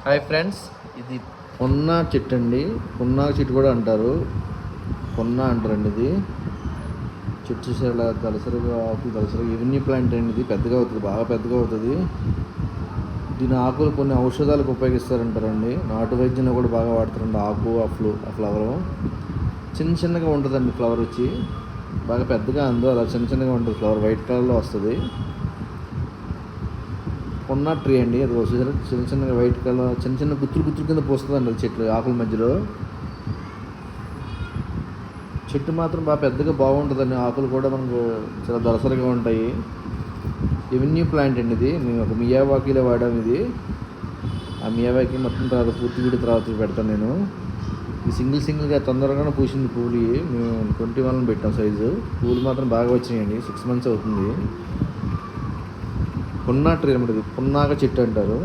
Hi friends, ఇది పున్నా చెట్టు అండి. పున్నా చెట్టు కూడా అంటారు, పున్నా అంటారండి. ఇది చెట్టు చూసేలా దళసరిగా ఆకులు దళసరిగా ఎవెన్యూ ప్లాంట్ అండి. ఇది పెద్దగా అవుతుంది, బాగా పెద్దగా అవుతుంది. దీని ఆకులు కొన్ని ఔషధాలకు ఉపయోగిస్తారంటారండి. నాటు వైద్యంలో కూడా బాగా వాడతారండి. ఆకు ఆ ఫ్లవరు చిన్న చిన్నగా ఉంటుందండి. ఫ్లవర్ వచ్చి బాగా పెద్దగా అందో అలా చిన్న చిన్నగా ఉంటుంది. ఫ్లవర్ వైట్ కలర్లో వస్తుంది. కొన్న ట్రీ అండి. అది వచ్చేసరి చిన్న చిన్నగా వైట్ కలర్ చిన్న చిన్న గుత్తులు కింద పోస్తుందండి. అది చెట్లు ఆకుల మధ్యలో చెట్టు మాత్రం బాగా పెద్దగా బాగుంటుందండి. ఆకులు కూడా మనకు చాలా దళసరిగా ఉంటాయి. ఎవెన్యూ ప్లాంట్ అండి. ఇది మేము ఒక మియావాకీలో వాడాము. ఇది ఆ మియావాకీ మొత్తం తర్వాత పూర్తి వీడి తర్వాత పెడతాను నేను. ఈ సింగిల్గా తొందరగానే పూసింది పూలు. మేము 21 పెట్టాం సైజు. పూలు మాత్రం బాగా వచ్చినాయండి. 6 months అవుతుంది. పున్నా ట్రీ అనమాట. ఇది పున్నాక చెట్టు అంటారు.